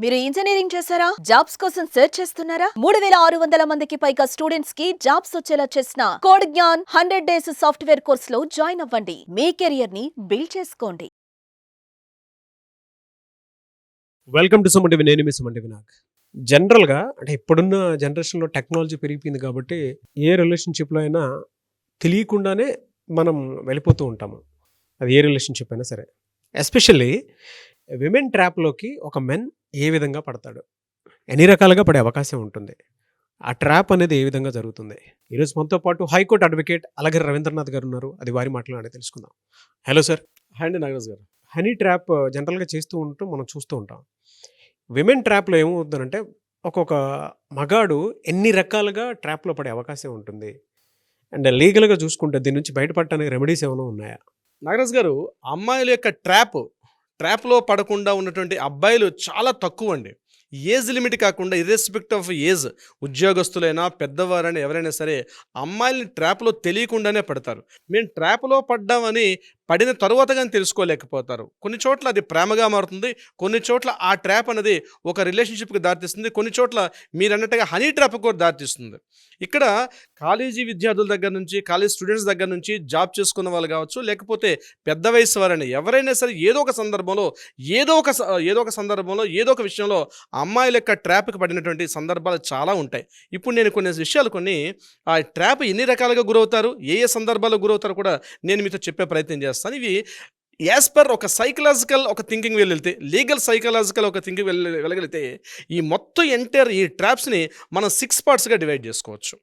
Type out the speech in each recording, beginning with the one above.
మీరు ఇంజనీరింగ్ చేశారా? జాబ్స్ కోసం సెర్చ్ చేస్తున్నారా? 3600 మందికి పైగా స్టూడెంట్స్ కి జాబ్స్ వచ్చేలా చేసిన code Gyan 100 days software course లో జాయిన్ అవ్వండి. మీ కెరియర్ ని బిల్డ్ చేసుకోండి. Welcome to Suman TV. నేను మీ సుమన్ టీవీ. జనరల్గా అంటే ఇప్పుడున్న జనరేషన్లో టెక్నాలజీ పెరిగిపోయింది కాబట్టి ఏ రిలేషన్షిప్లో అయినా తెలియకుండానే మనం వెళ్ళిపోతూ ఉంటాము. అది ఏ రిలేషన్షిప్ అయినా సరే. ఎస్పెషల్లీ విమెన్ ట్రాప్లోకి ఒక మెన్ ఏ విధంగా పడతాడు, ఎన్ని రకాలుగా పడే అవకాశం ఉంటుంది, ఆ ట్రాప్ అనేది ఏ విధంగా జరుగుతుంది. ఈరోజు మనతో పాటు హైకోర్టు అడ్వకేట్ అలగిరి రవీంద్రనాథ్ గారు ఉన్నారు. అది వారి మాటలోనే తెలుసుకుందాం. Hello sir. హాయ్ అండి నాగరాజ్ గారు. హనీ ట్రాప్ జనరల్గా చేస్తూ ఉంటాం, మనం చూస్తూ ఉంటాం. విమెన్ ట్రాప్లో ఏమవుతుందంటే ఒక్కొక్క మగాడు ఎన్ని రకాలుగా ట్రాప్లో పడే అవకాశం ఉంటుంది, అండ్ లీగల్గా చూసుకుంటే దీని నుంచి బయటపడటానికి రెమెడీస్ ఏమైనా ఉన్నాయా? నాగరాజ్ గారు, అమ్మాయిల యొక్క ట్రాప్లో పడకుండా ఉన్నటువంటి అబ్బాయిలు చాలా తక్కువ అండి. ఏజ్ లిమిట్ కాకుండా ఇర్రెస్పెక్ట్ ఆఫ్ ఏజ్, ఉద్యోగస్తులైనా పెద్దవారైనా ఎవరైనా సరే అమ్మాయిలని ట్రాప్లో తెలియకుండానే పడతారు. మేము ట్రాప్లో పడ్డామని పడిన తరువాత కానీ తెలుసుకోలేకపోతారు. కొన్ని చోట్ల అది ప్రేమగా మారుతుంది, కొన్ని చోట్ల ఆ ట్రాప్ అనేది ఒక రిలేషన్షిప్కి దారితీస్తుంది, కొన్ని చోట్ల మీరు అన్నట్టుగా హనీ ట్రాప్ కూడా దారితీస్తుంది. ఇక్కడ కాలేజీ విద్యార్థుల దగ్గర నుంచి, కాలేజ్ స్టూడెంట్స్ దగ్గర నుంచి, జాబ్ చేసుకున్న వాళ్ళు కావచ్చు, లేకపోతే పెద్ద వయసు వారైనా ఎవరైనా సరే ఏదో ఒక సందర్భంలో ఏదో ఒక విషయంలో అమ్మాయిల యొక్క ట్రాప్కి పడినటువంటి సందర్భాలు చాలా ఉంటాయి. ఇప్పుడు నేను కొన్ని విషయాలు ఆ ట్రాప్ ఎన్ని రకాలుగా గురవుతారు, ఏ సందర్భాల్లో గురవుతారో కూడా నేను మీతో చెప్పే ప్రయత్నం చేస్తాను. ఇవి యాజ్ పర్ ఒక సైకలాజికల్ ఒక థింకింగ్ వెళ్ళితే, లీగల్ సైకలాజికల్ ఒక థింకింగ్ వెళ్ళగలిగితే ఈ మొత్తం ఎంటైర్ ఈ ట్రాప్స్ని మనం 6 పార్ట్స్గా డివైడ్ చేసుకోవచ్చు.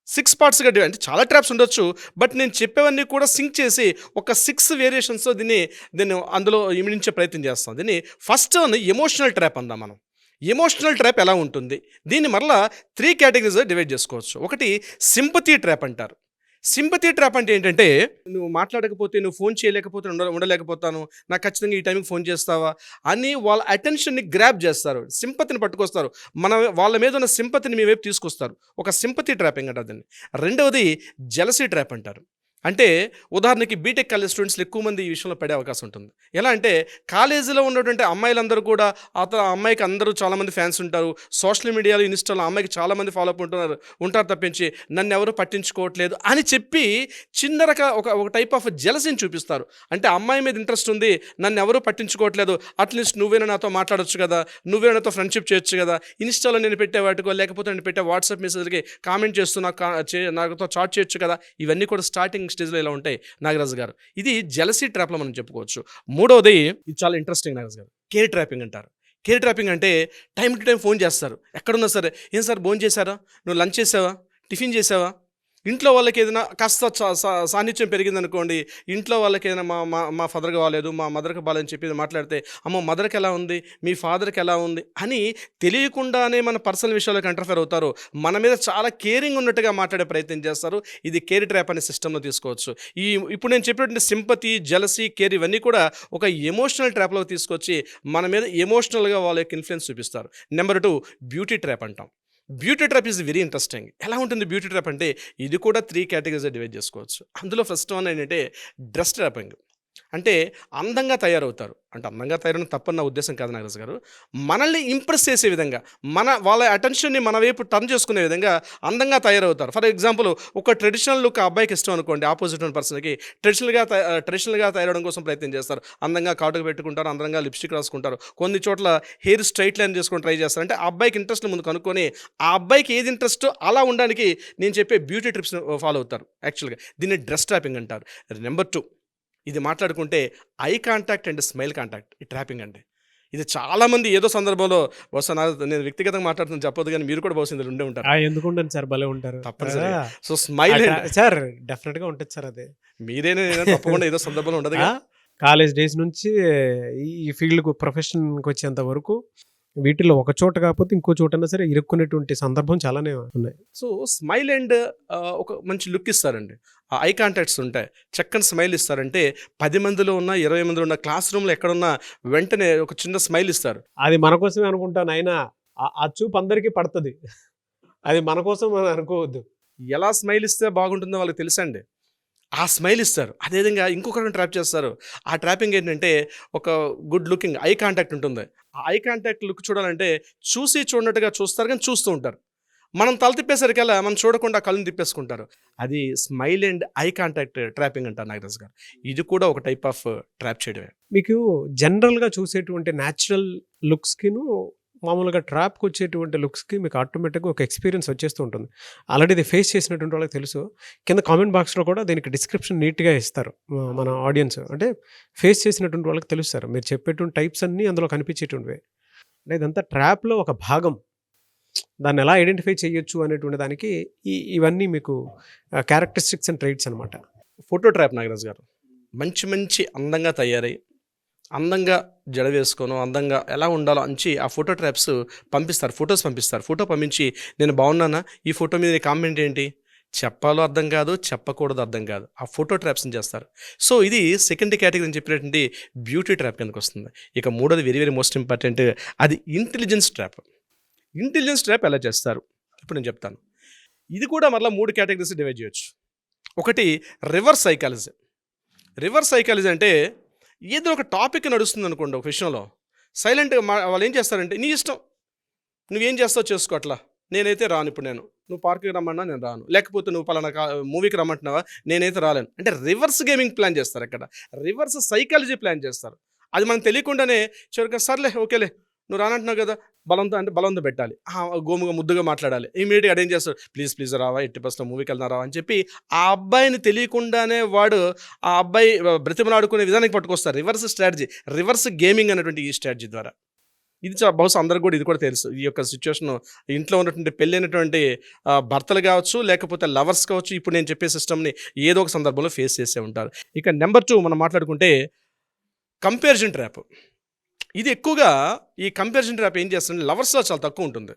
6 పార్ట్స్గా డివైడ్ అంటే చాలా ట్రాప్స్ ఉండొచ్చు, బట్ నేను చెప్పేవన్నీ కూడా సింక్ చేసి ఒక 6 వేరియేషన్స్తో దీన్ని అందులో ఇమిడించే ప్రయత్నం చేస్తాం. దీన్ని ఫస్ట్ ఎమోషనల్ ట్రాప్ అందాం మనం. ఎమోషనల్ ట్రాప్ ఎలా ఉంటుంది, దీన్ని మరలా 3 కేటగిరీస్ డివైడ్ చేసుకోవచ్చు. ఒకటి సింపతీ ట్రాప్ అంటారు. సింపతీ ట్రాప్ అంటే ఏంటంటే, నువ్వు మాట్లాడకపోతే, నువ్వు ఫోన్ చేయలేకపోతే ఉండలేకపోతాను, నాకు ఖచ్చితంగా ఈ టైంకి ఫోన్ చేస్తావా అని వాళ్ళ అటెన్షన్ని గ్రాప్ చేస్తారు, సింపతిని పట్టుకొస్తారు, వాళ్ళ మీద ఉన్న సింపతిని మీ వైపు తీసుకొస్తారు. ఒక సింపతీ ట్రాపింగ్ అంటారు దాన్ని. రెండవది జెలసీ ట్రాప్ అంటారు. అంటే ఉదాహరణకి బీటెక్ కాలేజ్ స్టూడెంట్స్లో ఎక్కువ మంది ఈ విషయంలో పడే అవకాశం ఉంటుంది. ఎలా అంటే కాలేజీలో ఉన్నటువంటి అమ్మాయిలందరూ కూడా అమ్మాయికి అందరూ చాలామంది ఫ్యాన్స్ ఉంటారు, సోషల్ మీడియాలో ఇన్స్టాలో అమ్మాయికి చాలామంది ఫాలో అప్ ఉంటారు తప్పించి నన్ను ఎవరు పట్టించుకోవట్లేదు అని చెప్పి చిన్న ఒక టైప్ ఆఫ్ జెలసీని చూపిస్తారు. అంటే అమ్మాయి మీద ఇంట్రెస్ట్ ఉంది, నన్ను ఎవరు పట్టించుకోవట్లేదు, అట్లీస్ట్ నువ్వేనా నాతో మాట్లాడొచ్చు కదా, నువ్వేనా నాతో ఫ్రెండ్షిప్ చేయొచ్చు కదా, ఇన్స్టాలో నేను పెట్టే వాటికో లేకపోతే నేను పెట్టే వాట్సాప్ మెసేజ్కి కామెంట్ చేస్తూ నాతో చాట్ చేయొచ్చు కదా. ఇవన్నీ కూడా స్టార్టింగ్ స్టేజ్లో ఇలా ఉంటాయి నాగరాజు గారు. ఇది జెలసీ ట్రాప్లో మనం చెప్పుకోవచ్చు. మూడవది, ఇది చాలా ఇంట్రెస్టింగ్ నాగరాజు గారు, కేర్ ట్రాపింగ్ అంటారు. కేర్ ట్రాపింగ్ అంటే టైం టు టైం ఫోన్ చేస్తారు, ఎక్కడున్నా సరే. ఏం సార్ భోజనం చేశారా, నువ్వు లంచ్ చేసావా, టిఫిన్ చేసావా. ఇంట్లో వాళ్ళకి ఏదైనా కాస్త సాన్నిధ్యం పెరిగిందనుకోండి, ఇంట్లో వాళ్ళకి ఏదైనా మా ఫాదర్కి బాగాలేదు, మా మదర్కి బాగాలేదని చెప్పి మాట్లాడితే, అమ్మో మదర్కి ఎలా ఉంది, మీ ఫాదర్కి ఎలా ఉంది అని తెలియకుండానే మన పర్సనల్ విషయాలకు ఇంటర్ఫేర్ అవుతారు, మన మీద చాలా కేరింగ్ ఉన్నట్టుగా మాట్లాడే ప్రయత్నం చేస్తారు. ఇది కేర్ ట్రాప్ అనే సిస్టంలో తీసుకోవచ్చు. ఇప్పుడు నేను చెప్పినటువంటి సింపతి, జెలసీ, కేర్ ఇవన్నీ కూడా ఒక ఎమోషనల్ ట్రాప్లో తీసుకొచ్చి మన మీద ఎమోషనల్గా వాళ్ళ యొక్క ఇన్ఫ్లుయెన్స్ చూపిస్తారు. నెంబర్ 2 బ్యూటీ ట్రాప్ అంటాం. Beauty trap is very interesting. ఎలా ఉంటుంది బ్యూటీ ట్రాప్ అంటే, ఇది కూడా 3 కేటగిరీస్ డివైడ్ చేసుకోవచ్చు. అందులో ఫస్ట్ వన్ ఏంటంటే డ్రెస్ ట్రాపింగ్. అంటే అందంగా తయారవుతారు, అంటే అందంగా తయారైన తప్పని నా ఉద్దేశం కాదు నాగరాజు గారు, మనల్ని ఇంప్రెస్ చేసే విధంగా, వాళ్ళ అటెన్షన్ని మన వైపు టర్న్ చేసుకునే విధంగా అందంగా తయారవుతారు. ఫర్ ఎగ్జాంపుల్, ఒక ట్రెడిషనల్ లుక్ అబ్బాయికి ఇష్టం అనుకోండి, ఆపోజిట్ ఉన్న పర్సన్కి ట్రెడిషనల్గా తయారవడం కోసం ప్రయత్నం చేస్తారు. అందంగా కాటుకు పెట్టుకుంటారు, అందంగా లిప్స్టిక్ రాసుకుంటారు, కొన్ని చోట్ల హెయిర్ స్ట్రైట్ లైన్ చేసుకొని ట్రై చేస్తారు. అంటే ఆ అబ్బాయికి ఇంట్రెస్ట్ ముందు కనుక్కొని ఆ అబ్బాయికి ఏది ఇంట్రెస్ట్ అలా ఉండడానికి నేను చెప్పే బ్యూటీ ట్రిప్స్ ఫాలో అవుతారు. యాక్చువల్గా దీన్ని డ్రెస్ ట్రాపింగ్ అంటారు. నెంబర్ 2, ఇది మాట్లాడుకుంటే eye contact and smile contact, ఈ ట్రాపింగ్ అంటే. ఇది చాలామంది ఏదో సందర్భంలో నేను వ్యక్తిగతంగా మాట్లాడుతున్నా చెప్పొద్దు, కానీ మీరు కూడా బహుశా ఇందులో ఉండే ఉంటారు. ఎందుకుంటాను సార్, భలే ఉంటారు తప్పనిసరి. సో స్మైల్ సార్ డెఫినెట్గా ఉంటుంది సార్. అదే మీరేనే తప్పకుండా ఏదో సందర్భంలో ఉండదు. కాలేజ్ డేస్ నుంచి ఈ ఫీల్డ్కు ప్రొఫెషన్కి వచ్చేంత వరకు వీటిలో ఒక చోట కాకపోతే ఇంకో చోటైనా సరే ఇరుక్కునేటువంటి సందర్భం చాలానే ఉన్నాయి. సో స్మైల్ అండ్ ఒక మంచి లుక్ ఇస్తారండి, ఐ కాంటాక్ట్స్ ఉంటాయి, చక్కని స్మైల్ ఇస్తారంటే 10 మందిలో ఉన్న 20 మందిలో ఉన్న క్లాస్ రూమ్లో ఎక్కడున్నా వెంటనే ఒక చిన్న స్మైల్ ఇస్తారు. అది మన కోసమే అనుకుంటాను, అయినా ఆ చూపు అందరికీ పడుతుంది, అది మన కోసం అనుకోవద్దు. ఎలా స్మైల్ ఇస్తే బాగుంటుందో వాళ్ళకి తెలుసండి. ఆ స్మైల్ ఇస్తారు. అదేవిధంగా ఇంకొకరిని ట్రాప్ చేస్తారు. ఆ ట్రాపింగ్ ఏంటంటే, ఒక గుడ్ లుకింగ్ ఐ కాంటాక్ట్ ఉంటుంది. ఐ కాంటాక్ట్ లుక్ చూడాలంటే చూసి చూడనట్టుగా చూస్తారు కానీ చూస్తూ ఉంటారు. మనం తల తిప్పేసరికల్లా మనం చూడకుండా కళ్ళని తిప్పేసుకుంటారు. అది smile and eye contact trapping అంటారు నాగరాజ్ గారు. ఇది కూడా ఒక టైప్ ఆఫ్ ట్రాప్ చేయడమే. మీకు జనరల్గా చూసేటువంటి న్యాచురల్ లుక్స్కిను మామూలుగా ట్రాప్కి వచ్చేటువంటి లుక్స్కి మీకు ఆటోమేటిక్గా ఒక ఎక్స్పీరియన్స్ వచ్చేస్తూ ఉంటుంది. ఆల్రెడీ ఇది ఫేస్ చేసినటువంటి వాళ్ళకి తెలుసు. కింద కామెంట్ బాక్స్లో కూడా దీనికి డిస్క్రిప్షన్ నీట్గా ఇస్తారు మన ఆడియన్స్. అంటే ఫేస్ చేసినటువంటి వాళ్ళకి తెలుస్తారు. మీరు చెప్పేటువంటి టైప్స్ అన్నీ అందులో కనిపించేటువంటివే. అంటే ఇదంతా ట్రాప్లో ఒక భాగం. దాన్ని ఎలా ఐడెంటిఫై చేయొచ్చు అనేటువంటి దానికి ఇవన్నీ మీకు క్యారెక్టరిస్టిక్స్ అండ్ ట్రైట్స్ అనమాట. ఫోటో ట్రాప్ నాగరాజ్ గారు మంచి మంచి అందంగా తయారై అందంగా జడ వేసుకోను అందంగా ఎలా ఉండాలో అంచి ఆ ఫోటో ట్రాప్స్ పంపిస్తారు, ఫొటోస్ పంపిస్తారు. ఫోటో పంపించి నేను బాగున్నానా, ఈ ఫోటో మీద కామెంట్ ఏంటి, చెప్పాలో అర్థం కాదు, చెప్పకూడదు అర్థం కాదు, ఆ ఫోటో ట్రాప్స్ని చేస్తారు. సో ఇది సెకండ్ కేటగిరీ అని చెప్పినటువంటి బ్యూటీ ట్రాప్ కిందకి వస్తుంది. ఇక మూడోది వెరీ వెరీ మోస్ట్ ఇంపార్టెంట్, అది ఇంటెలిజెన్స్ ట్రాప్. ఇంటెలిజెన్స్ ట్రాప్ ఎలా చేస్తారు ఇప్పుడు నేను చెప్తాను. ఇది కూడా మరలా 3 కేటగిరీస్ డివైడ్ చేయొచ్చు. ఒకటి రివర్స్ సైకాలజీ. రివర్స్ సైకాలజీ అంటే ఏదో ఒక టాపిక్ నడుస్తుంది అనుకోండి ఒక విషయంలో, సైలెంట్గా వాళ్ళు ఏం చేస్తారంటే నీ ఇష్టం, నువ్వేం చేస్తావు చేసుకో, అట్లా నేనైతే రాను, ఇప్పుడు నువ్వు పార్క్కి రమ్మన్నా నేను రాను, లేకపోతే నువ్వు పలానా మూవీకి రమ్మంటున్నావా నేనైతే రాలేను. అంటే రివర్స్ గేమింగ్ ప్లాన్ చేస్తారు, అక్కడ రివర్స్ సైకాలజీ ప్లాన్ చేస్తారు. అది మనకు తెలియకుండానే చివరికి సర్లే ఓకేలే నువ్వు రానంటున్నావు కదా, బలంతో పెట్టాలి, గోముగా ముద్దుగా మాట్లాడాలి. ఇమీడియట్గా అదేం చేస్తాడు, ప్లీజ్ రావా, 80% మూవీకి వెళ్తున్నా రావా అని చెప్పి ఆ అబ్బాయిని తెలియకుండానే వాడు ఆ అబ్బాయి బ్రతిమలాడుకునే విధానానికి పట్టుకొస్తారు. రివర్స్ స్ట్రాటజీ, రివర్స్ గేమింగ్ అనేటువంటి ఈ స్ట్రాటజీ ద్వారా. ఇది బహుశా అందరికి కూడా ఇది కూడా తెలుసు. ఈ యొక్క సిచ్యువేషన్ ఇంట్లో ఉన్నటువంటి పెళ్ళైనటువంటి భర్తలు కావచ్చు, లేకపోతే లవర్స్ కావచ్చు, ఇప్పుడు నేను చెప్పే సిస్టమ్ని ఏదో ఒక సందర్భంలో ఫేస్ చేసే ఉంటారు. ఇక నెంబర్ 2 మనం మాట్లాడుకుంటే కంపారిజన్ ట్రాప్. ఇది ఎక్కువగా ఈ కంపారిజన్ ట్రాప్ ఏం చేస్తుంటే లవర్స్లో చాలా తక్కువ ఉంటుంది,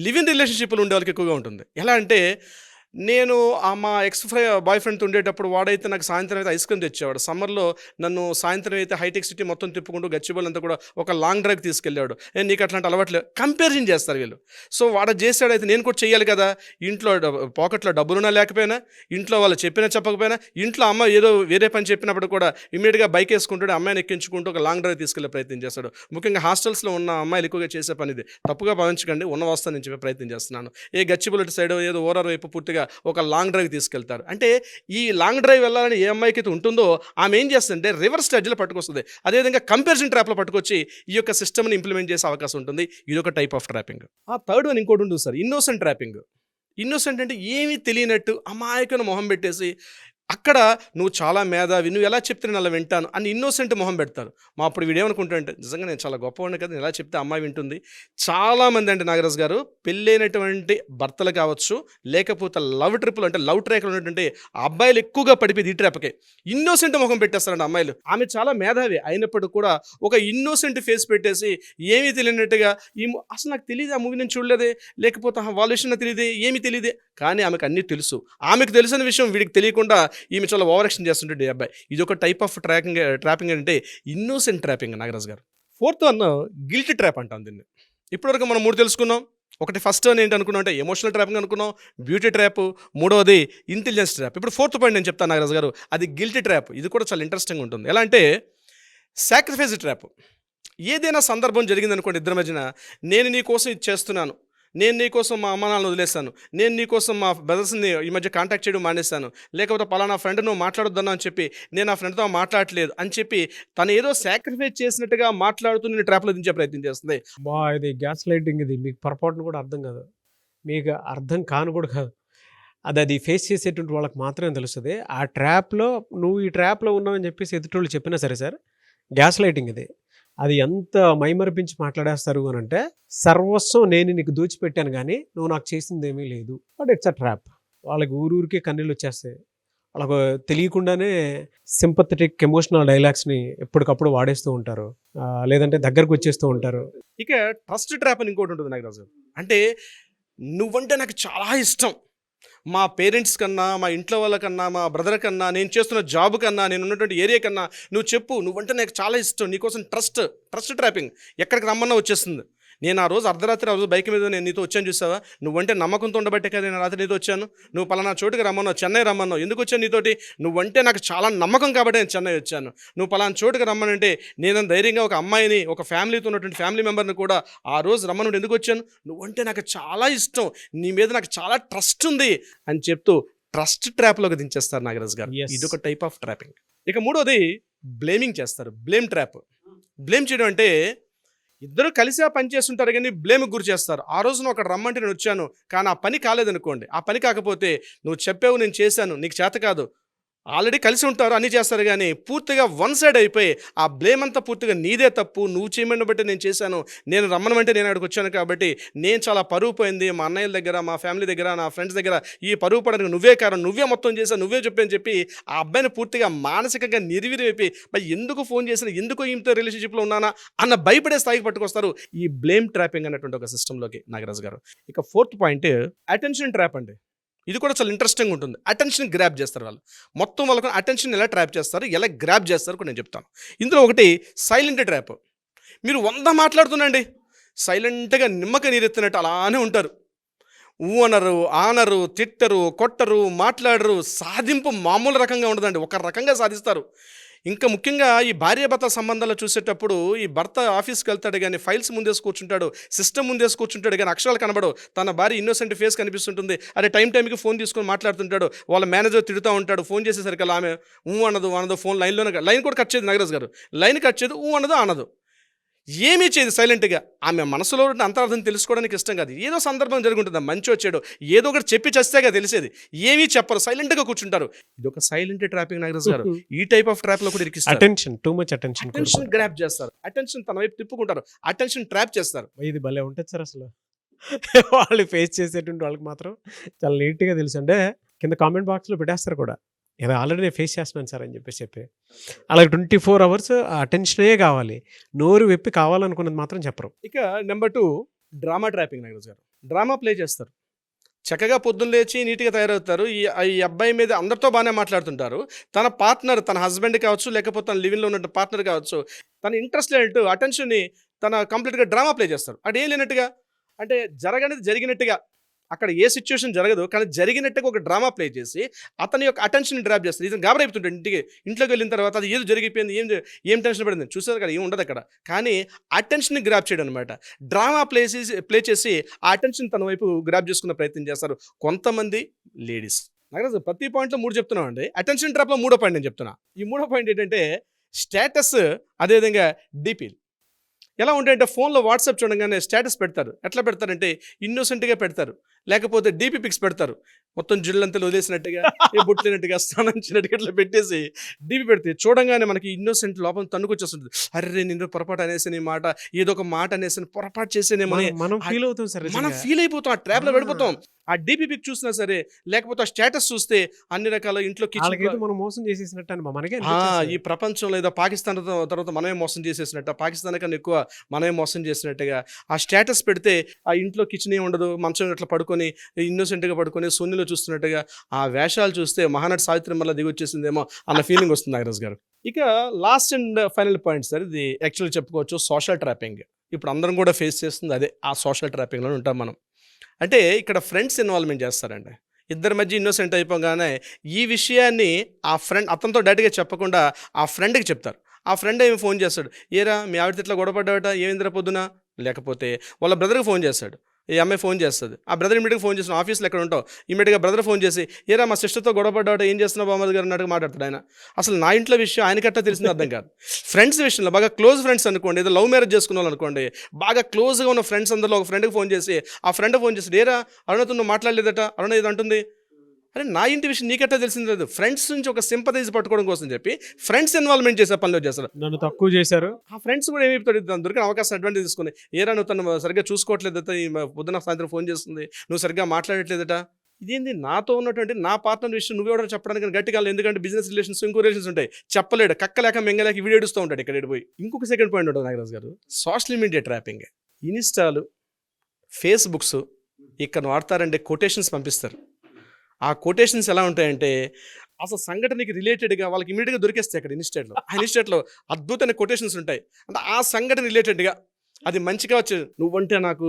లివ్ ఇన్ రిలేషన్షిప్లు ఉండే వాళ్ళకి ఎక్కువగా ఉంటుంది. ఎలా అంటే నేను మా బాయ్ ఫ్రెండ్తో ఉండేటప్పుడు వాడైతే నాకు సాయంత్రం అయితే ఐస్ క్రీమ్ తెచ్చేవాడు, సమ్మర్లో నన్ను సాయంత్రం అయితే హైటెక్ సిటీ మొత్తం తిప్పుకుంటూ గచ్చిబౌలి అంతా కూడా ఒక లాంగ్ డ్రైవ్ తీసుకెళ్ళాడు. నీకు అట్లాంటి అలవాట్లేదు, కంపారిజన్ చేస్తారు వీళ్ళు. సో వాడు చేశాడైతే నేను కూడా చెయ్యాలి కదా, ఇంట్లో పాకెట్లో డబ్బులున్నా లేకపోయినా, ఇంట్లో వాళ్ళు చెప్పినా చెప్పకపోయినా, ఇంట్లో అమ్మ ఏదో వేరే పని చెప్పినప్పుడు కూడా ఇమీడియట్గా బైక్ వేసుకుంటాడు, అమ్మాయిని ఎక్కించుకుంటూ ఒక లాంగ్ డ్రైవ్ తీసుకెళ్లే ప్రయత్నం చేస్తాడు. ముఖ్యంగా హాస్టల్స్లో ఉన్న అమ్మాయిలు ఎక్కువగా చేసే పని ఇది, తప్పుగా భావించకండి, ఉన్న వాస్తవం నేను చెప్పే ప్రయత్నం చేస్తున్నాను. గచ్చిబౌలి సైడ్ ఏదో ఓవర్ వైపు పూర్తిగా ఒక లాంగ్ డ్రైవ్ తీసుకెళ్తారు. అంటే ఈ లాంగ్ డ్రైవ్ వెళ్ళాలని ఏ అమ్మాయికి అయితే ఉంటుందో ఆమె ఏం చేస్తుంటే రివర్స్ స్ట్రాటజీలో పట్టుకొస్తుంది. అదేవిధంగా కంపారిజన్ ట్రాప్లో పట్టుకొచ్చి ఈ యొక్క సిస్టమ్ని ఇంప్లిమెంట్ చేసే అవకాశం ఉంటుంది. ఇది ఒక టైప్ ఆఫ్ ట్రాపింగ్. ఆ థర్డ్ వన్ ఇంకోటి ఉంటుంది సార్, ఇన్నోసెంట్ ట్రాపింగ్. ఇన్నోసెంట్ అంటే ఏమీ తెలియనట్టు అమాయకుని మొహం పెట్టేసి అక్కడ నువ్వు చాలా మేధావి, నువ్వు ఎలా చెప్తే నేను అలా వింటాను అని ఇన్నోసెంట్ మొహం పెడతారు. అప్పుడు వీడేమనుకుంటాడంటే నిజంగా నేను చాలా గొప్పవాడిని కదా, నేను ఎలా చెప్తే అమ్మాయి వింటుంది. చాలామంది అంటే నాగరాజు గారు పెళ్ళైనటువంటి భర్తలు కావచ్చు, లేకపోతే లవ్ ట్రిప్లు అంటే లవ్ ట్రాక్లు ఉన్నటువంటి అబ్బాయిలు ఎక్కువగా పడిపోయి ఈ ట్రాప్కే ఇన్నోసెంట్ మొహం పెట్టేస్తారండి అమ్మాయిలు. ఆమె చాలా మేధావి అయినప్పుడు కూడా ఒక ఇన్నోసెంట్ ఫేస్ పెట్టేసి ఏమీ తెలియనట్టుగా అసలు నాకు తెలియదు, ఆ మూవీ నేను చూడలేదే, లేకపోతే వాళ్ళ విషయం నాకు తెలియదే, ఏమీ తెలియదే, కానీ ఆమెకు అన్నీ తెలుసు. ఆమెకు తెలిసిన విషయం వీడికి తెలియకుండా ఈమె చాలా ఓవర్ యాక్షన్ చేస్తుంటే అబ్బాయి. ఇది ఒక టైప్ ఆఫ్ ట్రాపింగ్ అంటే ఇన్నోసెంట్ ట్రాపింగ్ నాగరాజు గారు. 4th వన్ గిల్ట్ ట్రాప్ అంటాం దీన్ని. ఇప్పటివరకు మనం 3 తెలుసుకున్నాం. ఒకటి ఫస్ట్ వన్ ఏంటి అనుకున్నాం అంటే ఎమోషనల్ ట్రాపింగ్ అనుకున్నాం, బ్యూటీ ట్రాప్, మూడవది ఇంటెలిజెన్స్ ట్రాప్. ఇప్పుడు 4th పాయింట్ నేను చెప్తాను నాగరాజు గారు, అది గిల్ట్ ట్రాప్. ఇది కూడా చాలా ఇంట్రెస్టింగ్ ఉంటుంది. ఎలా అంటే సాక్రిఫైస్ ట్రాప్. ఏదైనా సందర్భం జరిగింది అనుకోండి ఇద్దరి మధ్యన, నేను నీ కోసం ఇది చేస్తున్నాను, నేను నీకోసం మా అమ్మ నాన్నలు వదిలేస్తాను, నేను నీకోసం మా బ్రదర్స్ని ఈ మధ్య కాంటాక్ట్ చేయడం మానేస్తాను, లేకపోతే పలానా ఫ్రెండ్ నువ్వు మాట్లాడొద్దన్నా అని చెప్పి నేను ఆ ఫ్రెండ్తో మాట్లాడట్లేదు అని చెప్పి తను ఏదో సాక్రిఫైస్ చేసినట్టుగా మాట్లాడుతూ నేను ట్రాప్లో దించే ప్రయత్నం చేస్తుంది. ఇది గ్యాస్ లైటింగ్. ఇది మీకు పొరపాటును కూడా అర్థం కాదు, మీకు అర్థం కాను కూడా కాదు. అది ఫేస్ చేసేటువంటి వాళ్ళకి మాత్రమే తెలుస్తుంది. ఆ ట్రాప్లో నువ్వు ఈ ట్రాప్లో ఉన్నావని చెప్పేసి ఎదుటోళ్ళు చెప్పినా సరే సార్, గ్యాస్ లైటింగ్ ఇది. అది ఎంత మైమరిపించి మాట్లాడేస్తారు అని అంటే, సర్వస్వం నేను నీకు దోచిపెట్టాను కానీ నువ్వు నాకు చేసింది ఏమీ లేదు. But it's a trap. వాళ్ళకి ఊరూరికే కన్నీళ్ళు వచ్చేస్తాయి. వాళ్ళకు తెలియకుండానే సింపథెటిక్ ఎమోషనల్ డైలాగ్స్ని ఎప్పటికప్పుడు వాడేస్తూ ఉంటారు, లేదంటే దగ్గరకు వచ్చేస్తూ ఉంటారు. ఇక ట్రస్ట్ ట్రాప్ అని ఇంకోటి ఉంటుంది నాగరాజు. అంటే నువ్వంటే నాకు చాలా ఇష్టం, మా పేరెంట్స్ కన్నా, మా ఇంట్లో వాళ్ళకన్నా, మా బ్రదర్ కన్నా, నేను చేస్తున్న జాబ్ కన్నా, నేను ఉన్నటువంటి ఏరియా కన్నా నువ్వు చెప్పు, నువ్వంటే నాకు చాలా ఇష్టం, నీకోసం ట్రస్ట్ ట్రాపింగ్. ఎక్కడికి రమ్మన్నా వచ్చేస్తుంది. నేను ఆ రోజు అర్ధరాత్రి ఆ రోజు బైక్ మీద నేను నీతో వచ్చాను చూసావా, నువ్వంటే నమ్మకంతో ఉండబట్టే కదా నేను రాత్రి నీతో వచ్చాను. నువ్వు పలానా చోటుకి రమ్మన్నావు, చెన్నై రమ్మన్నావు, ఎందుకు వచ్చాను నీతోటి? నువ్వంటే నాకు చాలా నమ్మకం కాబట్టి నేను చెన్నై వచ్చాను. నువ్వు పలానా చోటుకి రమ్మనంటే నేను ధైర్యంగా ఒక అమ్మాయిని, ఒక ఫ్యామిలీతో ఉన్నటువంటి ఫ్యామిలీ మెంబర్ని కూడా ఆ రోజు రమ్మను ఎందుకు వచ్చాను? నువ్వంటే నాకు చాలా ఇష్టం, నీ మీద నాకు చాలా ట్రస్ట్ ఉంది అని చెప్తూ ట్రస్ట్ ట్రాప్లోకి దించేస్తారు నాగరాజ్ గారు. Yes. ఇదొక టైప్ ఆఫ్ ట్రాపింగ్. ఇక మూడోది బ్లేమింగ్ చేస్తారు. Blame trap. బ్లేమ్ చేయడం అంటే ఇద్దరు కలిసి ఆ పని చేస్తుంటారు కానీ బ్లేమ్కి గురి చేస్తారు. ఆ రోజు నువ్వు అక్కడ రమ్మంటే నేను వచ్చాను, కానీ ఆ పని కాలేదనుకోండి, ఆ పని కాకపోతే నువ్వు చెప్పావు నేను చేశాను, నీకు చేత కాదు, ఆల్రెడీ కలిసి ఉంటారు, అన్నీ చేస్తారు, కానీ పూర్తిగా వన్ సైడ్ అయిపోయి ఆ బ్లేమ్ అంతా పూర్తిగా నీదే తప్పు, నువ్వు చేయమని బట్టి నేను చేశాను, నేను రమ్మనమంటే నేను అక్కడికి వచ్చాను కాబట్టి నేను చాలా పరువు పోయింది మా అన్నయ్యల దగ్గర, మా ఫ్యామిలీ దగ్గర, నా ఫ్రెండ్స్ దగ్గర, ఈ పరువు పడడానికి నువ్వే కారణం, నువ్వే మొత్తం చేశావు, నువ్వే చెప్పని చెప్పి ఆ అబ్బాయిని పూర్తిగా మానసికంగా నిర్వీర్యమైపోయి మరి ఎందుకు ఫోన్ చేసిన, ఎందుకు ఈమెతో రిలేషన్షిప్లో ఉన్నానా అన్న భయపడే స్థాయికి పట్టుకొస్తారు ఈ బ్లేమ్ ట్రాపింగ్ అనేటువంటి ఒక సిస్టంలోకి నాగరాజ్ గారు. ఇక ఫోర్త్ పాయింట్ అటెన్షన్ ట్రాప్ అండి. ఇది కూడా చాలా ఇంట్రెస్టింగ్ ఉంటుంది. అటెన్షన్ గ్రాప్ చేస్తారు వాళ్ళు. మొత్తం వాళ్ళకు అటెన్షన్ ఎలా ట్రాప్ చేస్తారు, ఎలా గ్రాప్ చేస్తారు కూడా నేను చెప్తాను. ఇందులో ఒకటి సైలెంట్ ట్రాప్. మీరు 100 మాట్లాడుతున్నాండి, సైలెంట్గా నిమ్మక నీరెత్తినట్టు అలానే ఉంటారు. అనరు, ఆనరు, తిట్టరు, కొట్టరు, మాట్లాడరు. సాధింపు మామూలు రకంగా ఉండదండి, ఒక రకంగా సాధిస్తారు. ఇంకా ముఖ్యంగా ఈ భార్యాభర్త సంబంధాలు చూసేటప్పుడు ఈ భర్త ఆఫీస్కి వెళ్తాడు కానీ ఫైల్స్ ముందేసి కూర్చుంటాడు, సిస్టమ్ ముందేసి కూర్చుంటాడు కానీ అక్షరాలు కనబడవు. తన భార్య ఇన్నోసెంట్ ఫేస్ కనిపిస్తుంటుంది. అదే టైంకి ఫోన్ తీసుకొని మాట్లాడుతుంటాడు. వాళ్ళ మేనేజర్ తిడుతూ ఉంటాడు. ఫోన్ చేసేసరికి ఆమె అనదు, ఫోన్ లైన్ కూడా కట్ చేయదు నాగరాజ్ గారు. లైన్ కట్ చేయదు, అనదు, ఏమీ చేయదు సైలెంట్గా. ఆమె మనసులో ఉన్న అంతరార్థం తెలుసుకోవడానికి ఇష్టం కాదు. ఏదో సందర్భం జరుగుతుందా, మంచి వచ్చాడు, ఏదో ఒకటి చెప్పి చస్తేగా తెలిసేది. ఏమీ చెప్పరు, సైలెంట్గా కూర్చుంటారు. ఇది ఒక సైలెంట్ ట్రాపింగ్ నాగరాజ్ గారు. ఈ టైప్ ఆఫ్ ట్రాప్లో కూడా ఇరికిస్తారు. Attention, too much attention grab చేస్తారు. అటెన్షన్ తన వైపు తిప్పుకుంటారు, అటెన్షన్ ట్రాప్ చేస్తారు. ఇది భలే ఉంటుంది సార్ అసలు. వాళ్ళు ఫేస్ చేసేటువంటి వాళ్ళకి మాత్రం చాలా నీట్గా తెలుసు. అంటే కింద కామెంట్ బాక్స్లో పెట్టేస్తారు కూడా, ఇది ఆల్రెడీ నేను ఫేస్ చేస్తున్నాను సార్ అని చెప్పి అలాగే 24 hours ఆ అటెన్షనే కావాలి, నోరు వెప్పి కావాలనుకున్నది మాత్రం చెప్పరు. ఇక నెంబర్ 2 డ్రామా ట్రాపింగ్ నాగరాజ్ గారు. డ్రామా ప్లే చేస్తారు. చక్కగా పొద్దున్న లేచి నీట్గా తయారవుతారు. ఈ అబ్బాయి మీద అందరితో బాగానే మాట్లాడుతుంటారు. తన పార్ట్నర్, తన హస్బెండ్ కావచ్చు, లేకపోతే తన లివింగ్లో ఉన్న పార్ట్నర్ కావచ్చు, తన ఇంట్రెస్ట్ లేనట్టు అటెన్షన్ని తన కంప్లీట్గా డ్రామా ప్లే చేస్తారు. అంటే ఏం లేనట్టుగా, అంటే జరగనిది జరిగినట్టుగా, అక్కడ ఏ సిచ్యువేషన్ జరగదు కానీ జరిగినట్టుగా ఒక డ్రామా ప్లే చేసి అతని యొక్క అటెన్షన్ డ్రాప్ చేస్తారు. ఇతను గాబరైపోతుంటాడు. ఇంట్లోకి వెళ్ళిన తర్వాత అది ఏదో జరిగిపోయింది, ఏం టెన్షన్ పడింది చూసారు కదా, ఏం ఉండదు అక్కడ. కానీ అటెన్షన్ గ్రాప్ చేయడం అనమాట. డ్రామా ప్లే చేసి ఆ అటెన్షన్ తన వైపు గ్రాప్ చేసుకునే ప్రయత్నం చేస్తారు కొంతమంది లేడీస్. నాకు ప్రతి పాయింట్లో 3 చెప్తున్నాం అండి. అటెన్షన్ ట్రాప్లో 3వ పాయింట్ నేను చెప్తున్నా. ఈ 3వ పాయింట్ ఏంటంటే స్టేటస్, అదేవిధంగా డీపీలు. ఎలా ఉంటాయంటే ఫోన్లో వాట్సాప్ చూడగానే స్టేటస్ పెడతారు. ఎట్లా పెడతారంటే ఇన్నోసెంట్గా పెడతారు, లేకపోతే డీపీ పిక్స్ పెడతారు. మొత్తం జిళ్ళంతలు వదిలేసినట్టుగా, ఏ బుట్టినట్టుగా, స్నానించినట్టుగా ఇట్లా పెట్టేసి డీపీ పెడితే చూడంగానే మనకి ఇన్నోసెంట్ లోపల తన్నుకొచ్చేస్తుంది. అర్రే నేను పొరపాటు అనేసిన మాట, ఏదో ఒక మాట అనేసిన పొరపాటు చేసేనేమో మనం ఫీల్ అవుతాం సార్, మనం ఫీల్ అయిపోతాం, ఆ ట్రాప్లో పడిపోతాం. ఆ డీపీ పిక్ చూసినా సరే, లేకపోతే ఆ స్టేటస్ చూస్తే అన్ని రకాల ఇంట్లో మనం మోసం చేసేసినట్టు మనకే ఈ ప్రపంచంలో ఏదో పాకిస్తాన్ తర్వాత మనమే మోసం చేసేసినట్టు, పాకిస్తాన్ కన్నా ఎక్కువ మనమే మోసం చేసినట్టుగా ఆ స్టేటస్ పెడితే ఆ ఇంట్లో కిచెన్ ఉండదు, మంచం ఇట్లా పడుకొని ఇన్నోసెంట్గా పడుకొని సోనీలో చూస్తున్నట్టుగా ఆ వేషాలు చూస్తే మహానటి సావిత్రి మళ్ళీ దిగొచ్చేసిందేమో అన్న ఫీలింగ్ వస్తుంది నాగరాజ్ గారు. ఇక last and final point sir, ఇది యాక్చువల్గా చెప్పుకోవచ్చు సోషల్ ట్రాపింగ్. ఇప్పుడు అందరం కూడా ఫేస్ చేస్తుంది అదే, ఆ సోషల్ ట్రాపింగ్లో ఉంటాం మనం. అంటే ఇక్కడ ఫ్రెండ్స్ ఇన్వాల్వ్మెంట్ చేస్తారండి. ఇద్దరి మధ్య ఇన్నోసెంట్ అయిపోగానే ఈ విషయాన్ని ఆ ఫ్రెండ్ అతనితో డైరెక్ట్గా చెప్పకుండా ఆ ఫ్రెండ్కి చెప్తారు. ఆ ఫ్రెండ్ ఏమి ఫోన్ చేస్తాడు, ఏరా మీ ఆవిడతో ఇట్లా గొడవపడ్డావట, ఏమైందిరా పొద్దున, లేకపోతే వాళ్ళ బ్రదర్కి ఫోన్ చేస్తాడు, ఈ అమ్మాయి ఫోన్ చేస్తుంది. ఆ బ్రదర్ ఇమీడియట్గా ఫోన్ చేసిన ఆఫీస్లో ఎక్కడ ఉంటావు, ఇమీడియట్గా బ్రదర్ ఫోన్ చేసి ఏరా మా సిస్టర్తో గొడవపడ్డావట, ఏం చేస్తున్నావు బామ్మది గారు అన్నట్టుగా మాట్లాడతాడు ఆయన. అసలు నా ఇంట్లో విషయం ఆయనకట్టా తెలిసింది అర్థం కాదు. ఫ్రెండ్స్ విషయంలో బాగా క్లోజ్ ఫ్రెండ్స్ అనుకోండి, ఏదో లవ్ మ్యారేజ్ చేసుకున్న వాళ్ళు అనుకోండి, బాగా క్లోజ్గా ఉన్న ఫ్రెండ్స్ అందరిలో ఒక ఫ్రెండ్కి ఫోన్ చేసి ఆ ఫ్రెండ్ ఫోన్ చేసి ఏరా అరుణతో నువ్వు మాట్లాడలేదట, అరుణ ఏదో అంటుంది, అరే నా ఇంటి విషయం నీకట్టా తెలిసింది లేదు. ఫ్రెండ్స్ నుంచి ఒక సింపథైజ్ పట్టుకోవడం కోసం చెప్పి ఫ్రెండ్స్ ఇన్వాల్వ్మెంట్ చేసే పనిలో చేస్తారు. నన్ను తక్కువ చేశారు. ఆ ఫ్రెండ్స్ కూడా ఏమి చెప్తాడు, దాని దొరికిన అవకాశం అడ్వాంటేజ్ తీసుకుని ఏరా నువ్వు తను సరిగ్గా చూసుకోవట్లేదట, ఈ పొద్దున సాయంత్రం ఫోన్ చేస్తుంది, నువ్వు సరిగ్గా మాట్లాడట్లేదట, ఇదేంది నాతో ఉన్నటువంటి నా పార్ట్నర్ విషయం నువ్వెవడో చెప్పడానికి గట్టిగా, ఎందుకంటే బిజినెస్ రిలేషన్స్ ఇంకో రిలేషన్స్ ఉంటాయి, చెప్పలేడు, కక్కలేక మెంగలేక వీడియో ఏడుస్తూ ఉంటాడు ఇక్కడ పోయి. ఇంకొక సెకండ్ పాయింట్ ఉంటుంది నాగరాజ్ గారు, సోషల్ మీడియా ట్రాపింగ్. ఇన్స్టాలు, ఫేస్బుక్స్ ఇక్కడ వాడతారంటే కొటేషన్స్ పంపిస్తారు. ఆ కొటేషన్స్ ఎలా ఉంటాయంటే అసలు సంఘటనకి రిలేటెడ్గా వాళ్ళకి ఇమీడియట్గా దొరికేస్తాయి. అక్కడ ఇన్స్టేట్లో అద్భుతమైన కొటేషన్స్ ఉంటాయి. అంటే ఆ సంఘటన రిలేటెడ్గా అది మంచిగా వచ్చేది. నువ్వంటే నాకు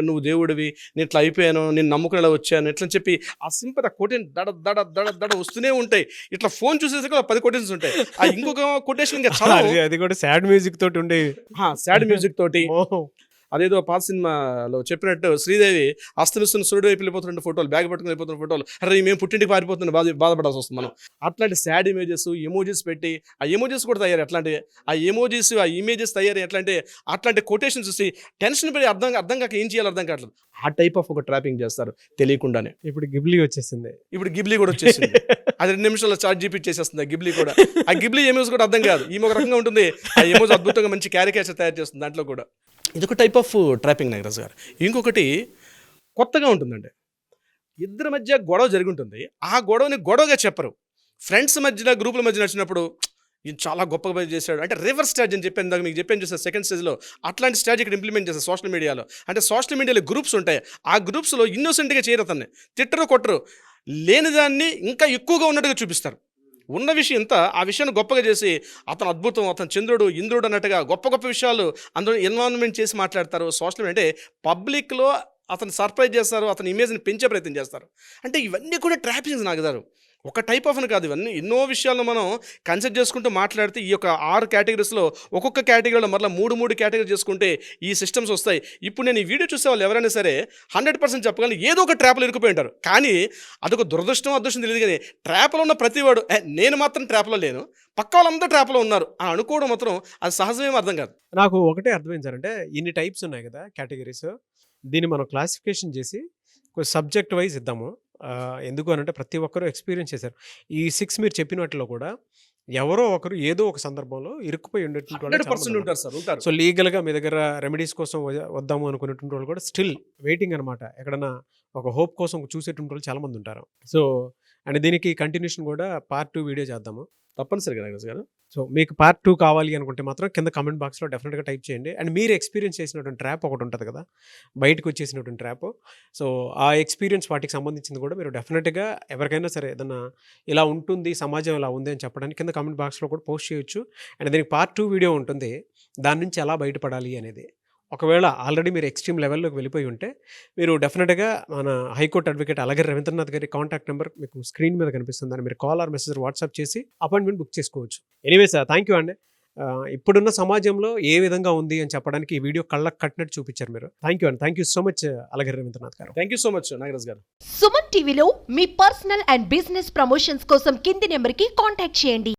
నువ్వు దేవుడివి, నేను ఇట్లా అయిపోయాను, నేను నమ్ముకుని ఇలా వచ్చాను ఇట్లా అని చెప్పి ఆ సింపతి ఆ కొటేషన్ దడ దడ దడ దడ వస్తూనే ఉంటాయి. ఇట్లా ఫోన్ చూసేసి 10 కొటేషన్స్ ఉంటాయి. ఆ ఇంకొక కొటేషన్ ఇంకా చాలా అది కూడా సాడ్ మ్యూజిక్ తోటి ఉండేవి. సాడ్ మ్యూజిక్ తోటి ఓహో. అదేదో పాత సినిమాలో చెప్పినట్టు శ్రీదేవి అస్తమిస్తున్న సూర్యుడు వైపు వెళ్ళిపోతున్న ఫోటోలు, బ్యాగ్ పట్టుకుని వెళ్ళిపోతున్న ఫోటోలు, అరే మేము పుట్టింటికి పారిపోతున్న బాధపడాల్సి వస్తుంది మనం. అట్లాంటి సాడ్ ఇమేజెస్, ఎమోజీస్ పెట్టి ఆ ఎమోజీస్ కూడా తయారు అట్లాంటి ఆ ఎమోజీస్ ఆ ఇమేజెస్ తయారు ఎట్లాంటి అట్లాంటి కొటేషన్స్ చూసి టెన్షన్ పడి అర్థం కాక ఏం చేయాలో అర్థం కావట్లేదు. ఆ టైప్ ఆఫ్ ఒక ట్రాపింగ్ చేస్తారు తెలియకుండానే. ఇప్పుడు గిబ్లీ వచ్చేసింది. ఇప్పుడు గిబ్లీ కూడా వచ్చేసింది. అది 2 నిమిషాల్లో చాట్ జీపీ చేసేస్తుంది ఆ గిబ్లీ కూడా. ఆ గిబ్లీ ఎమోజ్ కూడా అర్థం కాదు, ఈమె ఒక రకంగా ఉంటుంది. ఆ ఎమోజ్ అద్భుతంగా మంచి క్యారికేచర్ తయారు చేస్తుంది దాంట్లో కూడా. ఇదొక టైప్ ఆఫ్ ట్రాపింగ్ నాగరాజ్ గారు. ఇంకొకటి కొత్తగా ఉంటుందండి. ఇద్దరి మధ్య గొడవ జరిగి ఉంటుంది. ఆ గొడవని గొడవగా చెప్పరు. ఫ్రెండ్స్ మధ్యన గ్రూపుల మధ్య నచ్చినప్పుడు ఇది చాలా గొప్పగా చేశాడు అంటే రివర్స్ స్ట్రాటజీ అని చెప్పాను ఇందాక మీకు చెప్పాను చూసారు సెకండ్ స్టేజ్లో. అట్లాంటి స్ట్రాటజీ ఇక్కడ ఇంప్లిమెంట్ చేస్తారు సోషల్ మీడియాలో. అంటే సోషల్ మీడియాలో గ్రూప్స్ ఉంటాయి. ఆ గ్రూప్స్లో ఇన్నోసెంట్గా చేయరు, అతన్ని తిట్టరు కొట్టరు, లేని దాన్ని ఇంకా ఎక్కువగా ఉన్నట్టుగా చూపిస్తారు. ఉన్న విషయం ఇంత ఆ విషయాన్ని గొప్పగా చేసి అతను అద్భుతం, అతను చంద్రుడు ఇంద్రుడు అన్నట్టుగా గొప్ప గొప్ప విషయాలు అందులో ఇన్వాల్వ్మెంట్ చేసి మాట్లాడతారు. సోషల్ మీడియా అంటే పబ్లిక్లో అతను సర్ప్రైజ్ చేస్తారు, అతని ఇమేజ్ని పెంచే ప్రయత్నం చేస్తారు. అంటే ఇవన్నీ కూడా ట్రాపింగ్స్ నాగదారు. ఒక టైప్ ఆఫ్ అని కాదు, ఇవన్నీ ఎన్నో విషయాలను మనం కన్సిడర్ చేసుకుంటూ మాట్లాడితే ఈ యొక్క 6 కేటగిరీస్లో ఒక్కొక్క కేటగిరీలో మరలా 3 కేటగిరీ చేసుకుంటే ఈ సిస్టమ్స్ వస్తాయి. ఇప్పుడు నేను ఈ వీడియో చూసే వాళ్ళు ఎవరైనా సరే 100% చెప్పగలను ఏదో ఒక ట్రాప్లో ఇరుక్కుపోయి ఉంటారు. కానీ అదొక దురదృష్టం అదృష్టం తెలియదు, కానీ ట్రాప్లో ఉన్న ప్రతివాడు నేను మాత్రం ట్రాప్లో లేను, పక్క వాళ్ళంతా ట్రాప్లో ఉన్నారు అని అనుకోవడం మాత్రం అది సహజమేమో అర్థం కాదు. నాకు ఒకటే అర్థమైందంటే ఇన్ని టైప్స్ ఉన్నాయి కదా కేటగిరీస్, దీన్ని మనం క్లాసిఫికేషన్ చేసి సబ్జెక్ట్ వైజ్ ఇద్దాము. ఎందుకు అనంటే ప్రతి ఒక్కరూ ఎక్స్పీరియన్స్ చేశారు. ఈ 6 మీరు చెప్పిన వాటిలో కూడా ఎవరో ఒకరు ఏదో ఒక సందర్భంలో ఇరుక్కుపోయి ఉండేటువంటి వాళ్ళు 100% ఉంటారు సార్, ఉంటారు. సో లీగల్గా మీ దగ్గర రెమెడీస్ కోసం వద్దాము అనుకునేటువంటి వాళ్ళు కూడా స్టిల్ వెయిటింగ్ అనమాట. ఎక్కడన్నా ఒక హోప్ కోసం చూసేటువంటి వాళ్ళు చాలామంది ఉంటారు. సో అండ్ దీనికి కంటిన్యూషన్ కూడా పార్ట్ 2 వీడియో చేద్దాము తప్పనిసరిగా నాగరాజ్ గారు. సో మీకు పార్ట్ 2 కావాలి అనుకుంటే మాత్రం కింద కామెంట్ బాక్స్లో డెఫినెట్గా టైప్ చేయండి. అండ్ మీరు ఎక్స్పీరియన్స్ చేసినటువంటి ట్రాప్ ఒకటి ఉంటుంది కదా, బయటకు వచ్చేసినటువంటి ట్రాప్. సో ఆ ఎక్స్పీరియన్స్ వాటికి సంబంధించింది కూడా మీరు డెఫినెట్గా ఎవరికైనా సరే ఏదన్నా ఇలా ఉంటుంది సమాజం ఇలా ఉంది అని చెప్పడానికి కింద కామెంట్ బాక్స్లో కూడా పోస్ట్ చేయొచ్చు. అండ్ దీనికి పార్ట్ 2 వీడియో ఉంటుంది, దాని నుంచి ఎలా బయటపడాలి అనేది. ఒకవేళ ఆల్రెడీ మీరు ఎక్స్ట్రీమ్ లెవెల్లోకి వెళ్ళిపోయి ఉంటే మీరు డెఫినెట్గా మన హైకోర్టు అడ్వకేట్ అలాగే రవీంద్రనాథ్ గారి కాంటాక్ట్ నెంబర్ మీకు స్క్రీన్ మీద కనిపిస్తుంది, దాన్ని మీరు కాల్ ఆర్ మెసేజ్ వాట్సాప్ చేసి అపాయింట్మెంట్ బుక్ చేసుకోవచ్చు. ఎనీవేస్ థ్యాంక్ యూ అండి. ఇప్పుడున్న సమాజంలో ఏ విధంగా ఉంది అని చెప్పడానికి ఈ వీడియో కళ్ళకు కట్టినట్టు చూపించారు మీరు. థ్యాంక్ యూ అండి, థ్యాంక్ యూ సో మచ్ అలాగే రవీంద్రనాథ్ గారు. Thank you so much Nagaraj గారు. సుమన్ టీవీలో మీ పర్సనల్ అండ్ బిజినెస్ ప్రమోషన్స్ కోసం కింది నెంబర్కి కాంటాక్ట్ చేయండి.